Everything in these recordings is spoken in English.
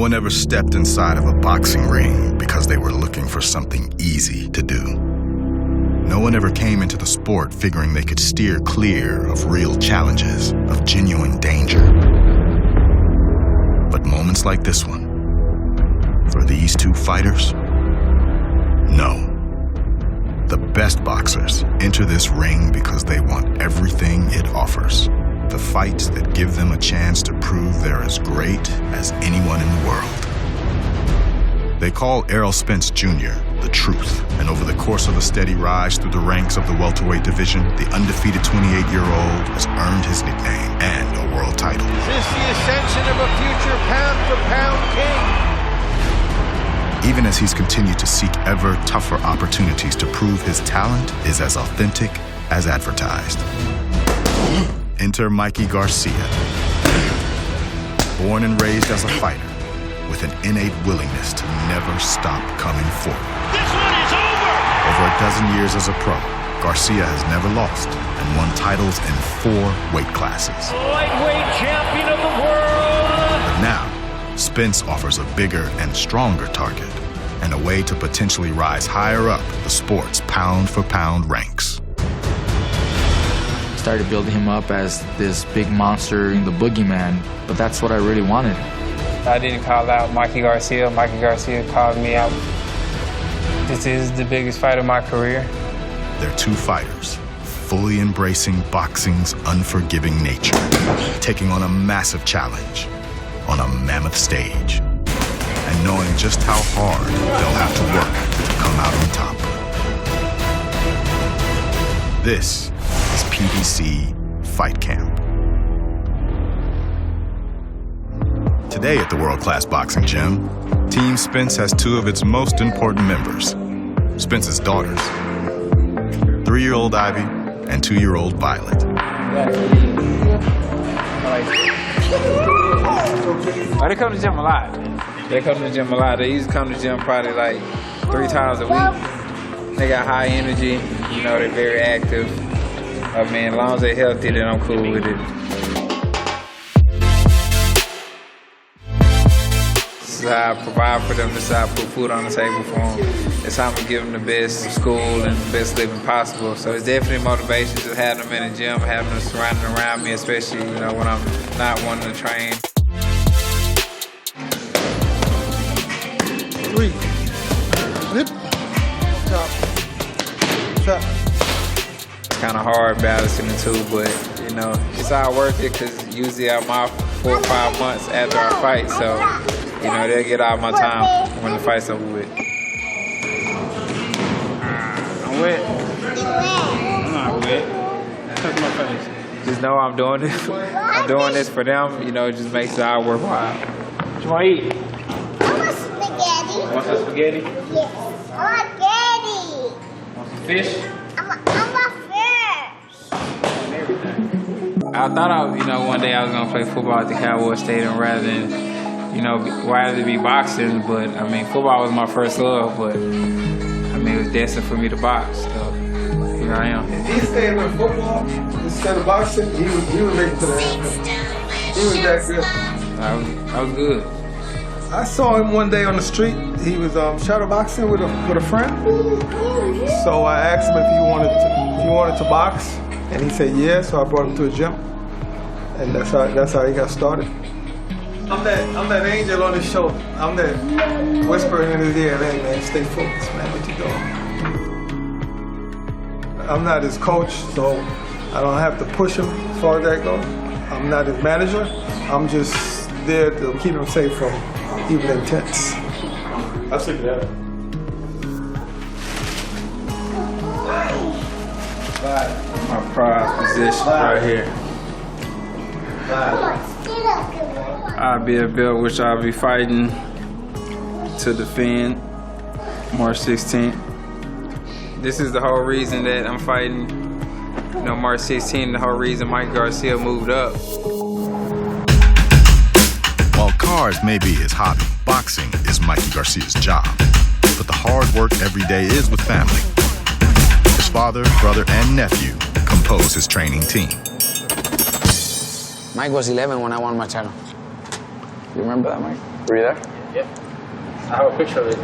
one ever stepped inside of a boxing ring because they were looking for something easy to do. No one ever came into the sport figuring they could steer clear of real challenges, of genuine danger. But moments like this one, for these two fighters, no. The best boxers enter this ring because they want everything it offers. The fights that give them a chance to prove they're as great as anyone in the world. They call Errol Spence Jr. the truth, and over the course of a steady rise through the ranks of the welterweight division, the undefeated 28-year-old has earned his nickname and a world title. Is this the ascension of a future pound-for-pound king? Even as he's continued to seek ever tougher opportunities to prove his talent is as authentic as advertised. Enter Mikey Garcia. Born and raised as a fighter, with an innate willingness to never stop coming forward. This one is over! Over a dozen years as a pro, Garcia has never lost and won titles in 4 weight classes. Lightweight champion of the world! But now, Spence offers a bigger and stronger target and a way to potentially rise higher up the sport's pound-for-pound ranks. Started building him up as this big monster, the boogeyman, but that's what I really wanted. I didn't call out Mikey Garcia. Mikey Garcia called me out. This is the biggest fight of my career. They're two fighters, fully embracing boxing's unforgiving nature, taking on a massive challenge on a mammoth stage, and knowing just how hard they'll have to work to come out on top. This is PBC Fight Camp. Today at the world-class boxing gym, Team Spence has 2 of its most important members, Spence's daughters, 3-year-old Ivy and 2-year-old Violet. Oh, they come to the gym a lot. They come to the gym a lot. They used to come to the gym probably like 3 times a week. They got high energy, you know, they're very active. I mean, as long as they're healthy, then I'm cool with it. This is how I provide for them. This is how I put food on the table for them. It's how I'm going to give them the best school and the best living possible. So it's definitely motivation to have them in the gym, having them surrounding around me, especially, you know, when I'm not wanting to train. 3. Flip. Top. Top. It's kind of hard balancing the 2, but, you know, it's all worth it because usually I'm off 4 or 5 months after I fight, so, you know, they'll get all my time when the fight's over with. I'm wet. I'm not wet. Touch my face. Just know I'm doing this. I'm doing this for them, you know, it just makes it all worthwhile. What you want to eat? I want spaghetti. You want some spaghetti? Yes. I want spaghetti. Want some fish? I want fish. I thought one day I was gonna play football at the Cowboy Stadium rather than, rather be boxing. But I mean, football was my first love. But I mean, it was destined for me to box. So here I am. If he stayed with football instead of boxing, he would make it to the NFL. He was that good. I was good. I saw him one day on the street. He was shadow boxing with a friend. So I asked him if he wanted to box, and he said yes. So I brought him to a gym, and that's how he got started. I'm that angel on his shoulder. I'm that whispering in his ear, hey man, stay focused, man. What you doing? I'm not his coach, so I don't have to push him as far as that goes. I'm not his manager. I'm just there to keep him safe from evil intents. I'll stick it out. My prize position right here. I'll be a belt which I'll be fighting to defend March 16th. This is the whole reason that I'm fighting, March 16th, the whole reason Mikey Garcia moved up. While cards may be his hobby, boxing is Mikey Garcia's job. But the hard work every day is with family. His father, brother, and nephew compose his training team. Mike was 11 when I won my title. You remember that, Mike? Were you there? Yep. I have a picture of it.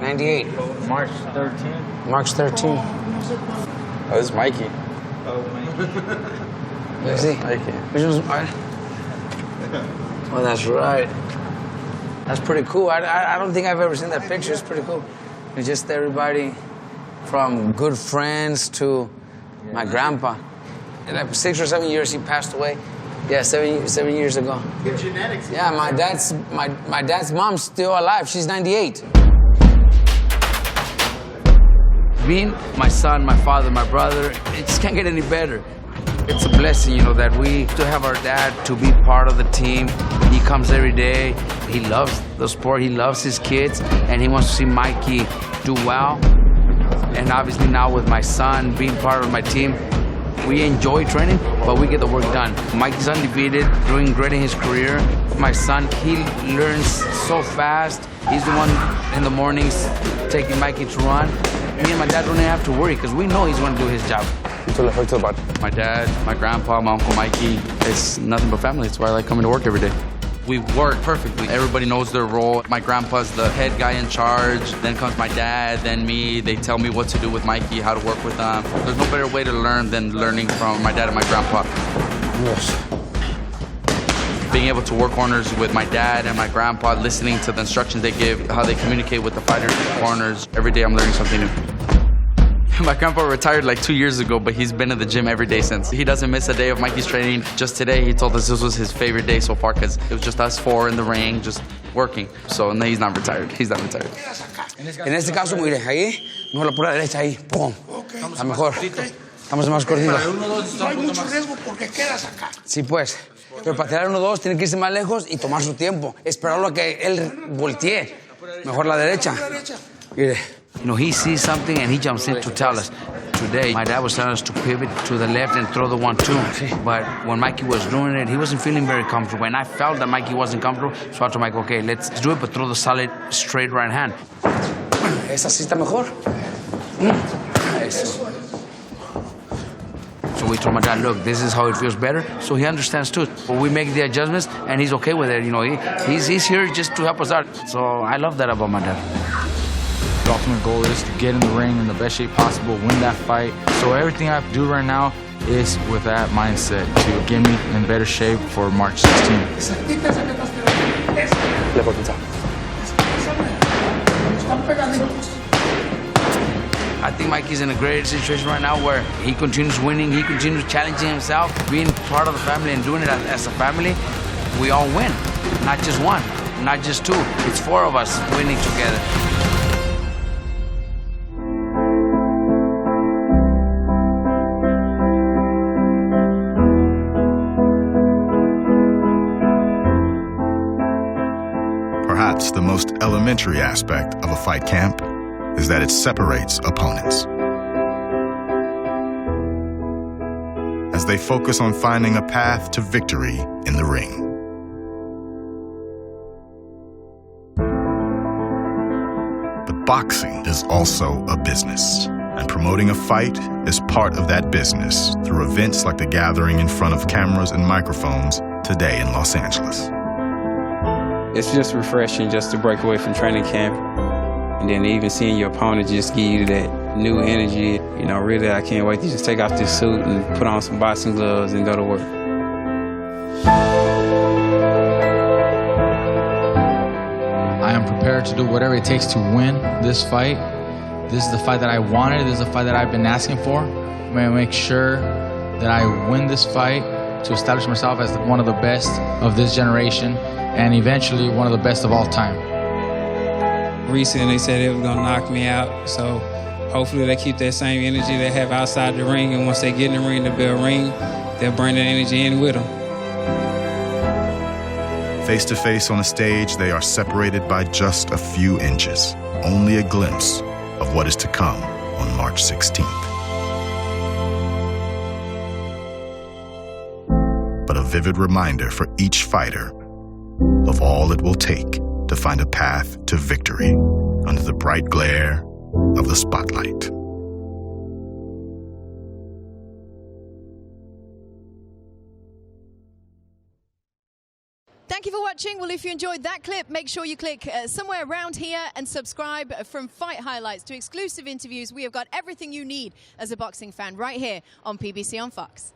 98. March 13th. March 13. Oh, this is Mikey. Let me see. Mikey. Which one's mine? Oh, that's right. That's pretty cool. I don't think I've ever seen that picture. It's pretty cool. It's just everybody from good friends to my grandpa. In like 6 or 7 years, he passed away. Yeah, 7 years ago. Good genetics. Yeah, my dad's mom's still alive. She's 98. Being my son, my father, my brother, it just can't get any better. It's a blessing, you know, that we still have our dad to be part of the team. He comes every day. He loves the sport. He loves his kids, and he wants to see Mikey do well. And obviously now with my son being part of my team, we enjoy training, but we get the work done. Mikey's undefeated, doing great in his career. My son, he learns so fast. He's the one in the mornings taking Mikey to run. Me and my dad don't even have to worry because we know he's going to do his job. My dad, my grandpa, my Uncle Mikey, it's nothing but family. That's why I like coming to work every day. We work perfectly. Everybody knows their role. My grandpa's the head guy in charge. Then comes my dad, then me. They tell me what to do with Mikey, how to work with them. There's no better way to learn than learning from my dad and my grandpa. Yes. Being able to work corners with my dad and my grandpa, listening to the instructions they give, how they communicate with the fighters in corners. Every day I'm learning something new. My grandpa retired like 2 years ago, but he's been in the gym every day since. He doesn't miss a day of Mikey's training. Just today, he told us this was his favorite day so far because it was just us four in the ring, just working. So no, he's not retired. He's not retired. En este caso, mire, ahí, mejor la pura derecha ahí, pum. A mejor. Estamos más cortitos. No hay mucho riesgo porque quedas acá. Sí, pues. Pero para tirar 1-2 tiene que irse más lejos y tomar su tiempo. Esperarlo a que él voltee. Mejor la derecha. Mire. You know, he sees something and he jumps in to tell us. Today, my dad was telling us to pivot to the left and throw the 1-2. But when Mikey was doing it, he wasn't feeling very comfortable. And I felt that Mikey wasn't comfortable, so I told Mikey, okay, let's do it, but throw the solid, straight right hand. ¿Esa sí está mejor? Eso. So we told my dad, look, this is how it feels better. So he understands too. But we make the adjustments and he's okay with it. You know, he's here just to help us out. So I love that about my dad. The ultimate goal is to get in the ring in the best shape possible, win that fight. So everything I have to do right now is with that mindset to get me in better shape for March 16th. I think Mikey's in a great situation right now where he continues winning, he continues challenging himself, being part of the family and doing it as a family. We all win, not just one, not just two. It's four of us winning together. Perhaps the most elementary aspect of a fight camp is that it separates opponents. As they focus on finding a path to victory in the ring. But boxing is also a business, and promoting a fight is part of that business through events like the gathering in front of cameras and microphones today in Los Angeles. It's just refreshing just to break away from training camp. And then even seeing your opponent just give you that new energy. You know, really, I can't wait to just take off this suit and put on some boxing gloves and go to work. I am prepared to do whatever it takes to win this fight. This is the fight that I wanted. This is the fight that I've been asking for. I'm going to make sure that I win this fight to establish myself as one of the best of this generation and eventually one of the best of all time. Recently, they said they were going to knock me out, so hopefully they keep that same energy they have outside the ring, and once they get in the ring, the bell ring, they'll bring that energy in with them. Face to face on a stage, they are separated by just a few inches, only a glimpse of what is to come on March 16th. But a vivid reminder for each fighter of all it will take to find a path to victory under the bright glare of the spotlight. Thank you for watching. Well, if you enjoyed that clip, make sure you click somewhere around here and subscribe. From fight highlights to exclusive interviews, we have got everything you need as a boxing fan right here on PBC on Fox.